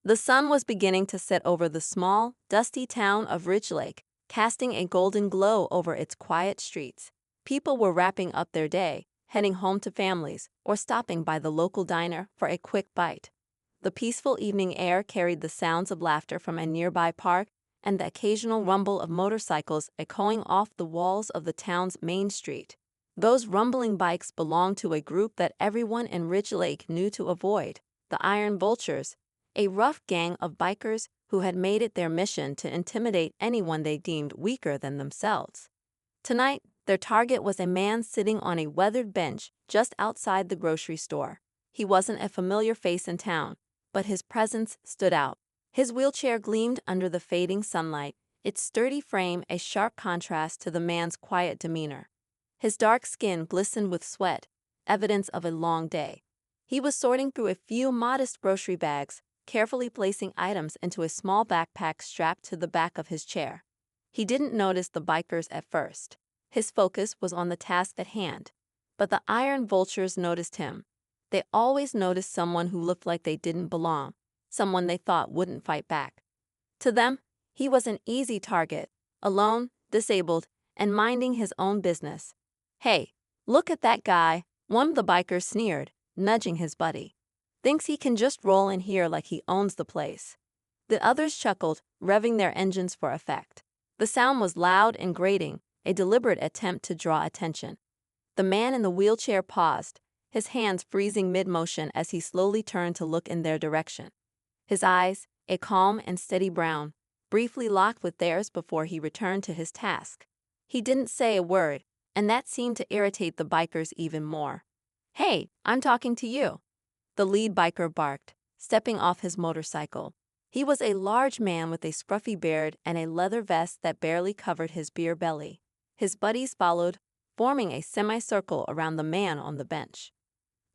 The sun was beginning to set over the small, dusty town of Ridgelake, casting a golden glow over its quiet streets. People were wrapping up their day, heading home to families, or stopping by the local diner for a quick bite. The peaceful evening air carried the sounds of laughter from a nearby park and the occasional rumble of motorcycles echoing off the walls of the town's main street. Those rumbling bikes belonged to a group that everyone in Ridgelake knew to avoid, the Iron Vultures, a rough gang of bikers who had made it their mission to intimidate anyone they deemed weaker than themselves. Tonight, their target was a man sitting on a weathered bench just outside the grocery store. He wasn't a familiar face in town, but his presence stood out. His wheelchair gleamed under the fading sunlight, its sturdy frame a sharp contrast to the man's quiet demeanor. His dark skin glistened with sweat, evidence of a long day. He was sorting through a few modest grocery bags, carefully placing items into a small backpack strapped to the back of his chair. He didn't notice the bikers at first. His focus was on the task at hand. But the Iron Vultures noticed him. They always noticed someone who looked like they didn't belong, someone they thought wouldn't fight back. To them, he was an easy target, alone, disabled, and minding his own business. "Hey, look at that guy," one of the bikers sneered, nudging his buddy. "Thinks he can just roll in here like he owns the place." The others chuckled, revving their engines for effect. The sound was loud and grating, a deliberate attempt to draw attention. The man in the wheelchair paused, his hands freezing mid-motion as he slowly turned to look in their direction. His eyes, a calm and steady brown, briefly locked with theirs before he returned to his task. He didn't say a word, and that seemed to irritate the bikers even more. "Hey, I'm talking to you," the lead biker barked, stepping off his motorcycle. He was a large man with a scruffy beard and a leather vest that barely covered his beer belly. His buddies followed, forming a semicircle around the man on the bench.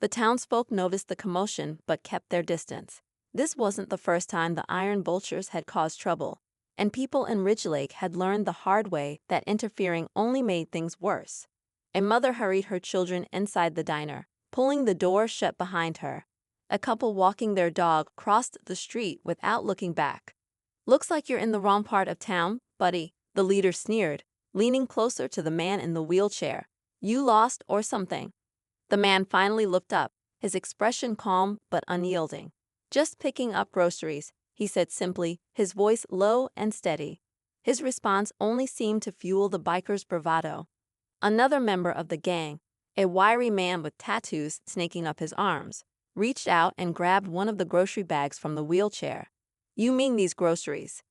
The townsfolk noticed the commotion but kept their distance. This wasn't the first time the Iron Vultures had caused trouble, and people in Ridgelake had learned the hard way that interfering only made things worse. A mother hurried her children inside the diner, pulling the door shut behind her. A couple walking their dog crossed the street without looking back. "Looks like you're in the wrong part of town, buddy," the leader sneered, leaning closer to the man in the wheelchair. "You lost or something?" The man finally looked up, his expression calm but unyielding. "Just picking up groceries," he said simply, his voice low and steady. His response only seemed to fuel the biker's bravado. Another member of the gang, a wiry man with tattoos snaking up his arms, reached out and grabbed one of the grocery bags from the wheelchair. "You mean these groceries?"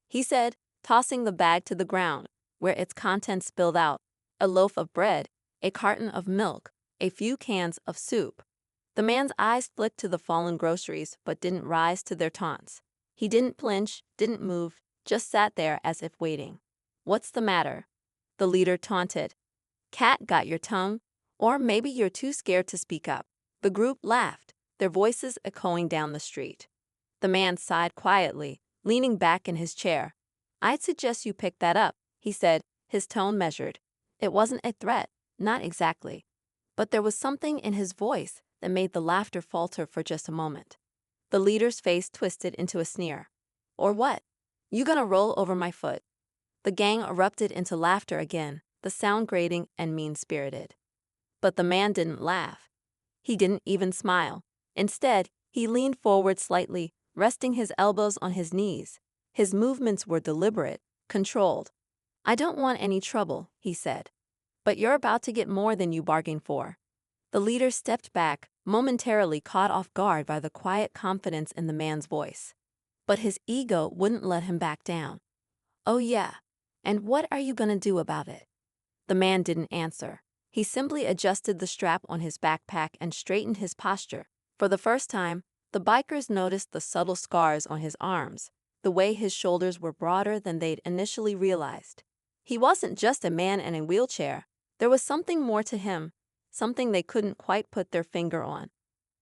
he said, tossing the bag to the ground, where its contents spilled out: a loaf of bread, a carton of milk, a few cans of soup. The man's eyes flicked to the fallen groceries but didn't rise to their taunts. He didn't flinch, didn't move, just sat there as if waiting. "What's the matter?" the leader taunted. "Cat got your tongue? Or maybe you're too scared to speak up." The group laughed, their voices echoing down the street. The man sighed quietly, leaning back in his chair. "I'd suggest you pick that up," he said, his tone measured. It wasn't a threat, not exactly. But there was something in his voice that made the laughter falter for just a moment. The leader's face twisted into a sneer. "Or what? You gonna roll over my foot?" The gang erupted into laughter again, the sound grating and mean-spirited. But the man didn't laugh. He didn't even smile. Instead, he leaned forward slightly, resting his elbows on his knees. His movements were deliberate, controlled. "I don't want any trouble," he said. "But you're about to get more than you bargained for." The leader stepped back, momentarily caught off guard by the quiet confidence in the man's voice. But his ego wouldn't let him back down. "Oh yeah, and what are you gonna do about it?" The man didn't answer. He simply adjusted the strap on his backpack and straightened his posture. For the first time, the bikers noticed the subtle scars on his arms, the way his shoulders were broader than they'd initially realized. He wasn't just a man in a wheelchair. There was something more to him, something they couldn't quite put their finger on.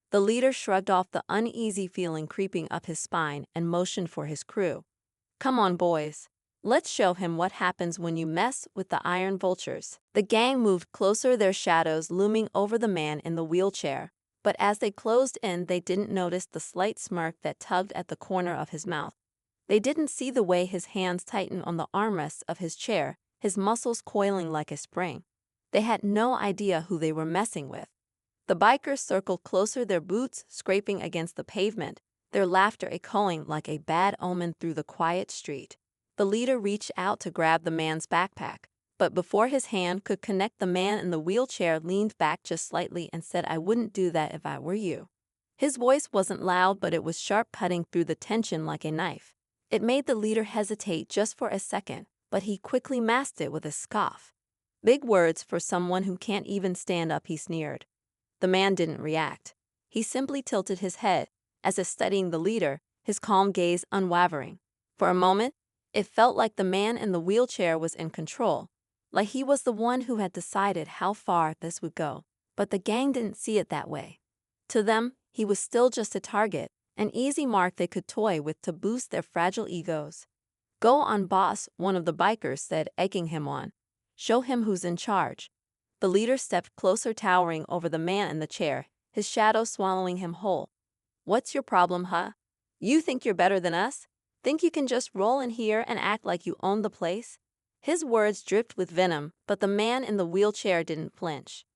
The leader shrugged off the uneasy feeling creeping up his spine and motioned for his crew. "Come on, boys. Let's show him what happens when you mess with the Iron Vultures." The gang moved closer, their shadows looming over the man in the wheelchair. But as they closed in, they didn't notice the slight smirk that tugged at the corner of his mouth. They didn't see the way his hands tightened on the armrests of his chair, his muscles coiling like a spring. They had no idea who they were messing with. The bikers circled closer, their boots scraping against the pavement, their laughter echoing like a bad omen through the quiet street. The leader reached out to grab the man's backpack, but before his hand could connect, the man in the wheelchair leaned back just slightly and said, "I wouldn't do that if I were you." His voice wasn't loud, but it was sharp, cutting through the tension like a knife. It made the leader hesitate just for a second, but he quickly masked it with a scoff. "Big words for someone who can't even stand up," he sneered. The man didn't react. He simply tilted his head, as if studying the leader, his calm gaze unwavering. For a moment, it felt like the man in the wheelchair was in control, like he was the one who had decided how far this would go. But the gang didn't see it that way. To them, he was still just a target, an easy mark they could toy with to boost their fragile egos. "Go on, boss," one of the bikers said, egging him on. "Show him who's in charge." The leader stepped closer, towering over the man in the chair, his shadow swallowing him whole. "What's your problem, huh? You think you're better than us? Think you can just roll in here and act like you own the place?" His words dripped with venom, but the man in the wheelchair didn't flinch.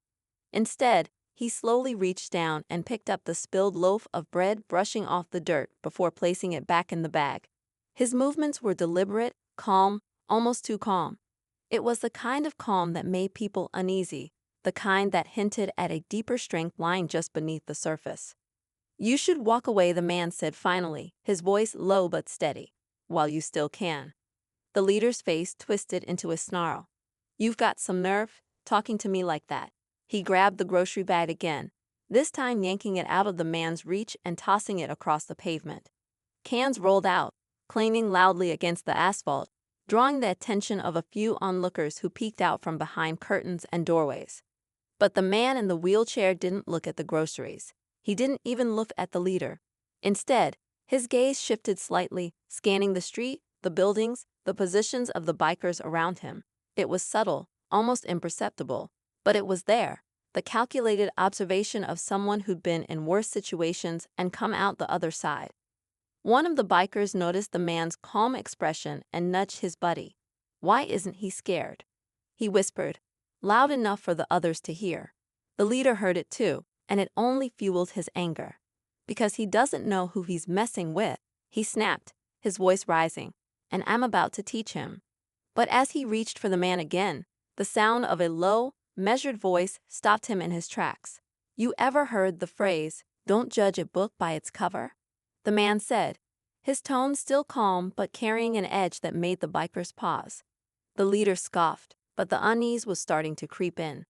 Instead, he slowly reached down and picked up the spilled loaf of bread, brushing off the dirt before placing it back in the bag. His movements were deliberate, calm, almost too calm. It was the kind of calm that made people uneasy, the kind that hinted at a deeper strength lying just beneath the surface. "You should walk away," the man said finally, his voice low but steady, "while you still can." The leader's face twisted into a snarl. "You've got some nerve, talking to me like that." He grabbed the grocery bag again, this time yanking it out of the man's reach and tossing it across the pavement. Cans rolled out, clanging loudly against the asphalt, drawing the attention of a few onlookers who peeked out from behind curtains and doorways. But the man in the wheelchair didn't look at the groceries. He didn't even look at the leader. Instead, his gaze shifted slightly, scanning the street, the buildings, the positions of the bikers around him. It was subtle, almost imperceptible, but it was there, the calculated observation of someone who'd been in worse situations and come out the other side. One of the bikers noticed the man's calm expression and nudged his buddy. "Why isn't he scared?" he whispered, loud enough for the others to hear. The leader heard it too, and it only fueled his anger. "Because he doesn't know who he's messing with," he snapped, his voice rising, "and I'm about to teach him." But as he reached for the man again, the sound of a low, measured voice stopped him in his tracks. "You ever heard the phrase, 'Don't judge a book by its cover'?" the man said, his tone still calm but carrying an edge that made the bikers pause. The leader scoffed, but the unease was starting to creep in.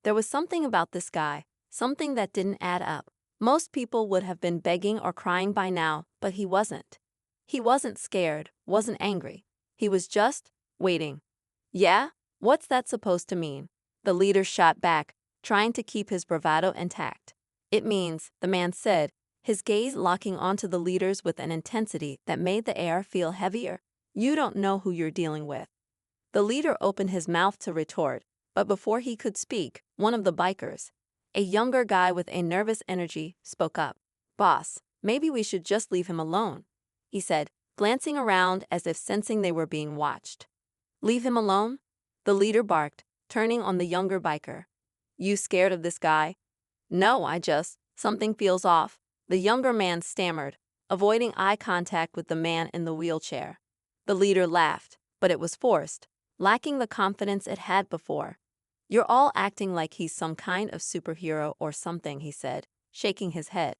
There was something about this guy, something that didn't add up. Most people would have been begging or crying by now, but he wasn't. He wasn't scared, wasn't angry. He was just waiting. "Yeah? What's that supposed to mean?" the leader shot back, trying to keep his bravado intact. "It means," the man said, his gaze locking onto the leader's with an intensity that made the air feel heavier, "you don't know who you're dealing with." The leader opened his mouth to retort, but before he could speak, one of the bikers, a younger guy with a nervous energy, spoke up. "Boss, maybe we should just leave him alone," he said, glancing around as if sensing they were being watched. "Leave him alone?" the leader barked, turning on the younger biker. "You scared of this guy?" "No, something feels off," the younger man stammered, avoiding eye contact with the man in the wheelchair. The leader laughed, but it was forced, lacking the confidence it had before. "You're all acting like he's some kind of superhero or something," he said, shaking his head.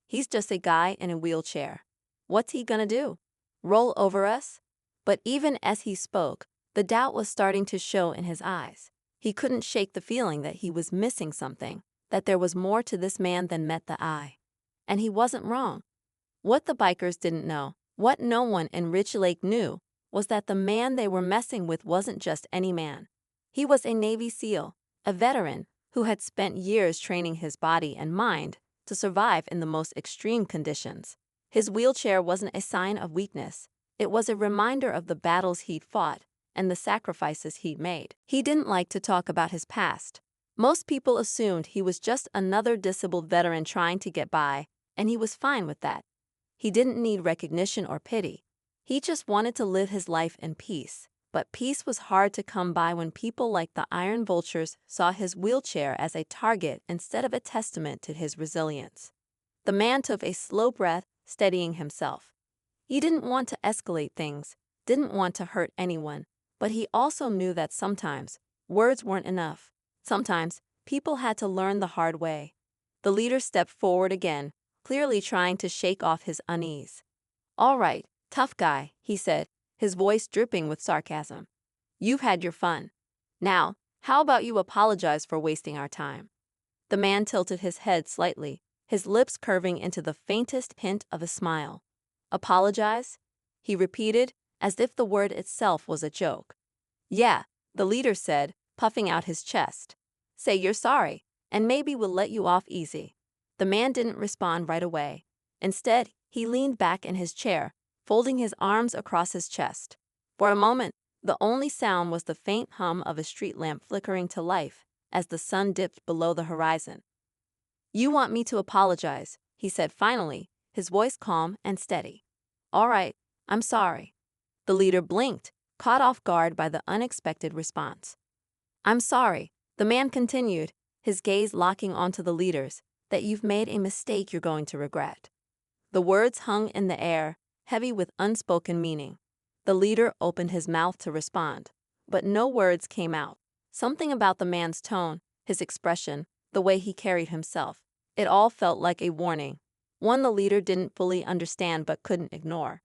"He's just a guy in a wheelchair. What's he gonna do? Roll over us?" But even as he spoke, the doubt was starting to show in his eyes. He couldn't shake the feeling that he was missing something, that there was more to this man than met the eye. And he wasn't wrong. What the bikers didn't know, what no one in Rich Lake knew, was that the man they were messing with wasn't just any man. He was a Navy SEAL, a veteran who had spent years training his body and mind to survive in the most extreme conditions. His wheelchair wasn't a sign of weakness. It was a reminder of the battles he'd fought and the sacrifices he'd made. He didn't like to talk about his past. Most people assumed he was just another disabled veteran trying to get by, and he was fine with that. He didn't need recognition or pity. He just wanted to live his life in peace. But peace was hard to come by when people like the Iron Vultures saw his wheelchair as a target instead of a testament to his resilience. The man took a slow breath, steadying himself. He didn't want to escalate things, didn't want to hurt anyone, but he also knew that sometimes words weren't enough. Sometimes people had to learn the hard way. The leader stepped forward again, clearly trying to shake off his unease. "All right, tough guy," he said, his voice dripping with sarcasm. "You've had your fun. Now, how about you apologize for wasting our time?" The man tilted his head slightly, his lips curving into the faintest hint of a smile. "Apologize?" he repeated, as if the word itself was a joke. "Yeah," the leader said, puffing out his chest. "Say you're sorry, and maybe we'll let you off easy." The man didn't respond right away. Instead, he leaned back in his chair, folding his arms across his chest. For a moment, the only sound was the faint hum of a street lamp flickering to life as the sun dipped below the horizon. "You want me to apologize," he said finally, his voice calm and steady. "All right, I'm sorry." The leader blinked, caught off guard by the unexpected response. "I'm sorry," the man continued, his gaze locking onto the leader's, "that you've made a mistake you're going to regret." The words hung in the air, heavy with unspoken meaning. The leader opened his mouth to respond, but no words came out. Something about the man's tone, his expression, the way he carried himself, it all felt like a warning, one the leader didn't fully understand but couldn't ignore.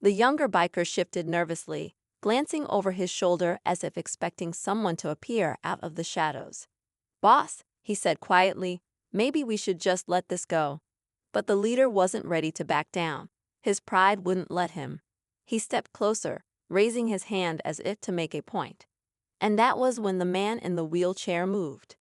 The younger biker shifted nervously, glancing over his shoulder as if expecting someone to appear out of the shadows. "Boss," he said quietly, "maybe we should just let this go." But the leader wasn't ready to back down. His pride wouldn't let him. He stepped closer, raising his hand as if to make a point. And that was when the man in the wheelchair moved.